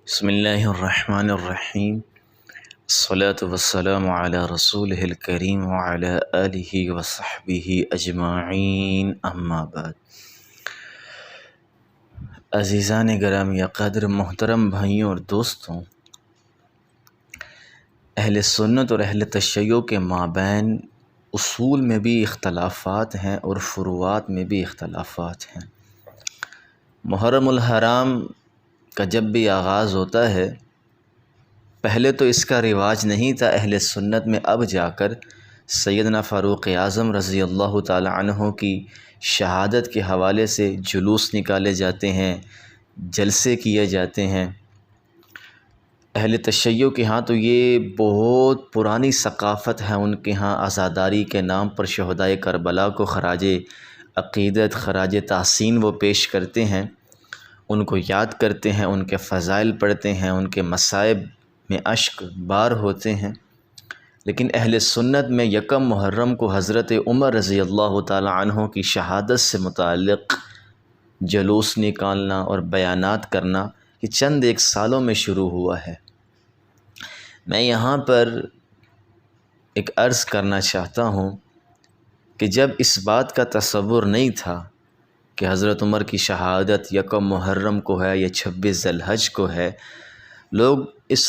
بسم اللہ الرحمن الرحیم الصلاة والسلام علی رسولہ الکریم وعلی آلہ وصحبہ اجمعین اما بعد۔ عزیزان گرامی قدر، محترم بھائیوں اور دوستوں، اہل سنت اور اہل تشیع کے مابین اصول میں بھی اختلافات ہیں اور فروعات میں بھی اختلافات ہیں۔ محرم الحرام کا جب بھی آغاز ہوتا ہے، پہلے تو اس کا رواج نہیں تھا اہل سنت میں، اب جا کر سیدنا فاروق اعظم رضی اللہ تعالی عنہ کی شہادت کے حوالے سے جلوس نکالے جاتے ہیں، جلسے کیے جاتے ہیں۔ اہل تشیع کے ہاں تو یہ بہت پرانی ثقافت ہے، ان کے ہاں عزاداری کے نام پر شہدائے کربلا کو خراج عقیدت، خراج تحسین وہ پیش کرتے ہیں، ان کو یاد کرتے ہیں، ان کے فضائل پڑھتے ہیں، ان کے مصائب میں اشک بار ہوتے ہیں۔ لیکن اہل سنت میں یکم محرم کو حضرت عمر رضی اللہ تعالی عنہ کی شہادت سے متعلق جلوس نکالنا اور بیانات کرنا یہ چند ایک سالوں میں شروع ہوا ہے۔ میں یہاں پر ایک عرض کرنا چاہتا ہوں کہ جب اس بات کا تصور نہیں تھا کہ حضرت عمر کی شہادت یکم محرم کو ہے یا 26 ذی الحج کو ہے، لوگ اس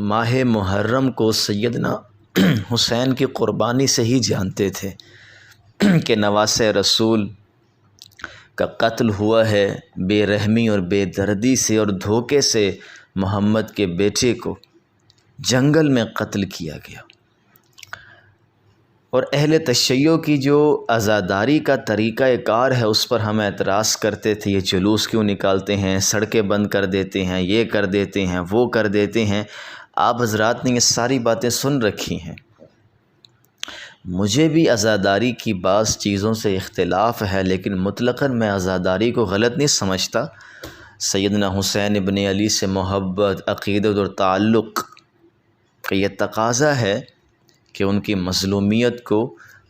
ماہ محرم کو سیدنا حسین کی قربانی سے ہی جانتے تھے کہ نواسۂ رسول کا قتل ہوا ہے، بے رحمی اور بے دردی سے اور دھوکے سے محمد کے بیٹے کو جنگل میں قتل کیا گیا۔ اور اہل تشیع کی جو عزاداری کا طریقہ کار ہے اس پر ہم اعتراض کرتے تھے، یہ جلوس کیوں نکالتے ہیں، سڑکیں بند کر دیتے ہیں، یہ کر دیتے ہیں، وہ کر دیتے ہیں۔ آپ حضرات نے یہ ساری باتیں سن رکھی ہیں۔ مجھے بھی عزاداری کی بعض چیزوں سے اختلاف ہے، لیکن مطلقاً میں عزاداری کو غلط نہیں سمجھتا۔ سیدنا حسین ابن علی سے محبت، عقیدت اور تعلق کا یہ تقاضا ہے کہ ان کی مظلومیت کو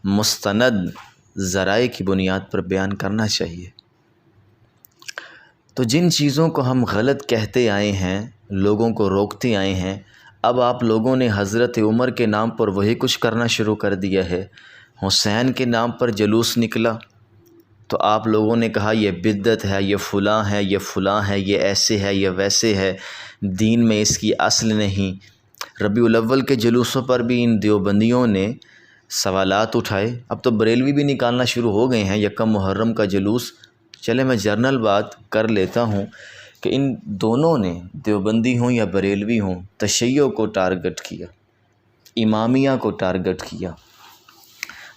مستند ذرائع کی بنیاد پر بیان کرنا چاہیے۔ تو جن چیزوں کو ہم غلط کہتے آئے ہیں، لوگوں کو روکتے آئے ہیں، اب آپ لوگوں نے حضرت عمر کے نام پر وہی کچھ کرنا شروع کر دیا ہے۔ حسین کے نام پر جلوس نکلا تو آپ لوگوں نے کہا یہ بدعت ہے، یہ فلاں ہے، یہ فلاں ہے، یہ ایسے ہے، یہ ویسے ہے، دین میں اس کی اصل نہیں۔ ربیع الاول کے جلوسوں پر بھی ان دیوبندیوں نے سوالات اٹھائے، اب تو بریلوی بھی نکالنا شروع ہو گئے ہیں یکم محرم کا جلوس۔ چلے میں جرنل بات کر لیتا ہوں کہ ان دونوں نے، دیوبندی ہوں یا بریلوی ہوں، تشیع کو ٹارگٹ کیا، امامیہ کو ٹارگٹ کیا،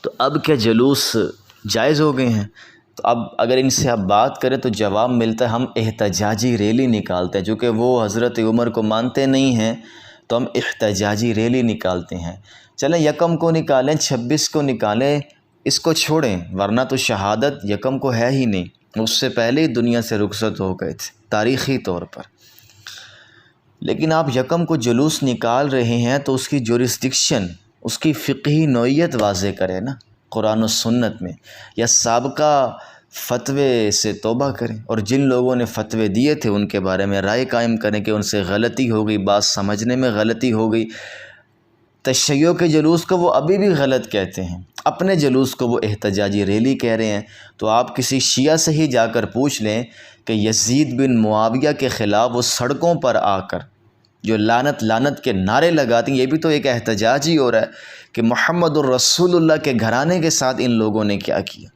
تو اب کیا جلوس جائز ہو گئے ہیں؟ تو اب اگر ان سے آپ بات کریں تو جواب ملتا ہے ہم احتجاجی ریلی نکالتے ہیں، چونکہ وہ حضرت عمر کو مانتے نہیں ہیں تو ہم احتجاجی ریلی نکالتے ہیں۔ چلیں یکم کو نکالیں، 26 کو نکالیں، اس کو چھوڑیں، ورنہ تو شہادت یکم کو ہے ہی نہیں، اس سے پہلے ہی دنیا سے رخصت ہو گئے تھے تاریخی طور پر۔ لیکن آپ یکم کو جلوس نکال رہے ہیں تو اس کی جورسڈکشن، اس کی فقہی نوعیت واضح کریں نا قرآن و سنت میں، یا سابقہ فتوے سے توبہ کریں، اور جن لوگوں نے فتوے دیے تھے ان کے بارے میں رائے قائم کریں کہ ان سے غلطی ہو گئی، بات سمجھنے میں غلطی ہو گئی۔ تشیع کے جلوس کو وہ ابھی بھی غلط کہتے ہیں، اپنے جلوس کو وہ احتجاجی ریلی کہہ رہے ہیں۔ تو آپ کسی شیعہ سے ہی جا کر پوچھ لیں کہ یزید بن معاویہ کے خلاف وہ سڑکوں پر آ کر جو لعنت لعنت کے نعرے لگاتی ہیں، یہ بھی تو ایک احتجاج ہی ہو رہا ہے کہ محمد الرسول اللہ کے گھرانے کے ساتھ ان لوگوں نے کیا کیا۔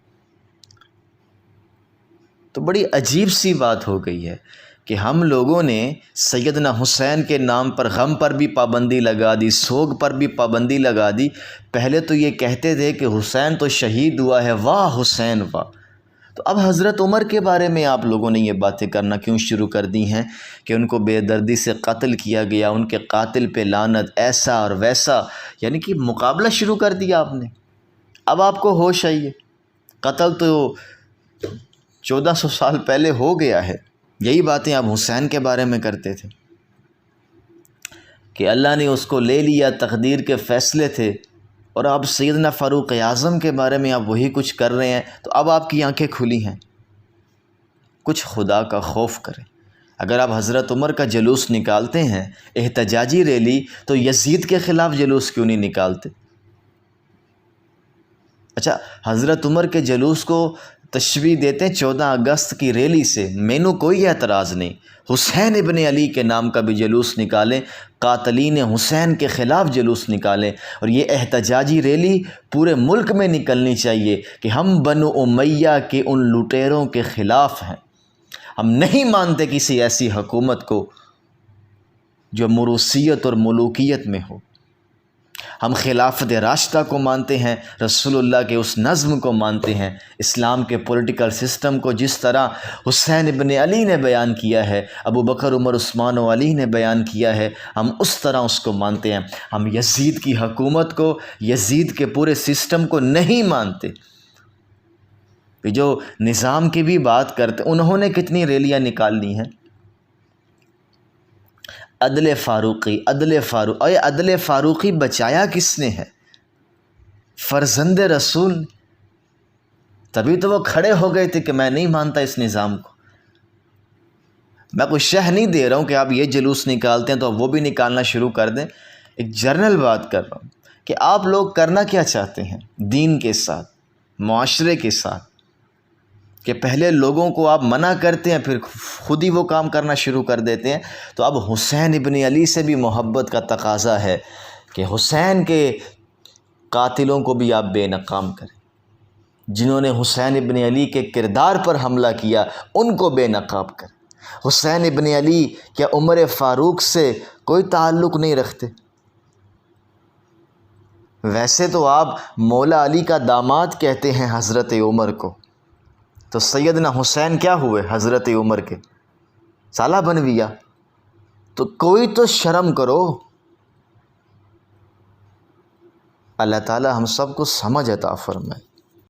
تو بڑی عجیب سی بات ہو گئی ہے کہ ہم لوگوں نے سیدنا حسین کے نام پر غم پر بھی پابندی لگا دی، سوگ پر بھی پابندی لگا دی۔ پہلے تو یہ کہتے تھے کہ حسین تو شہید ہوا ہے، واہ حسین واہ۔ تو اب حضرت عمر کے بارے میں آپ لوگوں نے یہ باتیں کرنا کیوں شروع کر دی ہیں کہ ان کو بے دردی سے قتل کیا گیا، ان کے قاتل پہ لعنت، ایسا اور ویسا، یعنی کہ مقابلہ شروع کر دیا آپ نے۔ اب آپ کو ہوش آئیے، قتل تو 1400 سال پہلے ہو گیا ہے، یہی باتیں آپ حسین کے بارے میں کرتے تھے کہ اللہ نے اس کو لے لیا، تقدیر کے فیصلے تھے، اور آپ سیدنا فاروق اعظم کے بارے میں آپ وہی کچھ کر رہے ہیں۔ تو اب آپ کی آنکھیں کھلی ہیں، کچھ خدا کا خوف کریں۔ اگر آپ حضرت عمر کا جلوس نکالتے ہیں احتجاجی ریلی، تو یزید کے خلاف جلوس کیوں نہیں نکالتے؟ اچھا، حضرت عمر کے جلوس کو تشبیہ دیتے ہیں 14 اگست کی ریلی سے، مینوں کوئی اعتراض نہیں، حسین ابن علی کے نام کا بھی جلوس نکالیں، قاتلین حسین کے خلاف جلوس نکالیں، اور یہ احتجاجی ریلی پورے ملک میں نکلنی چاہیے کہ ہم بنو امیہ کے ان لٹیروں کے خلاف ہیں، ہم نہیں مانتے کسی ایسی حکومت کو جو موروثیت اور ملوکیت میں ہو، ہم خلافت راشدہ کو مانتے ہیں، رسول اللہ کے اس نظم کو مانتے ہیں، اسلام کے پولیٹیکل سسٹم کو جس طرح حسین ابن علی نے بیان کیا ہے، ابو بکر عمر عثمان و علی نے بیان کیا ہے، ہم اس طرح اس کو مانتے ہیں۔ ہم یزید کی حکومت کو، یزید کے پورے سسٹم کو نہیں مانتے۔ جو نظام کی بھی بات کرتے، انہوں نے کتنی ریلیاں نکالنی ہیں؟ عدل فاروقی، عدل فاروقی بچایا کس نے ہے؟ فرزند رسول، تبھی تو وہ کھڑے ہو گئے تھے کہ میں نہیں مانتا اس نظام کو۔ میں کوئی شہ نہیں دے رہا ہوں کہ آپ یہ جلوس نکالتے ہیں تو وہ بھی نکالنا شروع کر دیں، ایک جنرل بات کر رہا ہوں کہ آپ لوگ کرنا کیا چاہتے ہیں دین کے ساتھ، معاشرے کے ساتھ، کہ پہلے لوگوں کو آپ منع کرتے ہیں پھر خود ہی وہ کام کرنا شروع کر دیتے ہیں۔ تو اب حسین ابن علی سے بھی محبت کا تقاضا ہے کہ حسین کے قاتلوں کو بھی آپ بے نقاب کریں، جنہوں نے حسین ابن علی کے کردار پر حملہ کیا ان کو بے نقاب کریں۔ حسین ابن علی کیا عمر فاروق سے کوئی تعلق نہیں رکھتے؟ ویسے تو آپ مولا علی کا داماد کہتے ہیں حضرت عمر کو، تو سیدنا حسین کیا ہوئے حضرت عمر کے سالہ بنویہ؟ تو کوئی تو شرم کرو۔ اللہ تعالی ہم سب کو سمجھ عطا فرمائے۔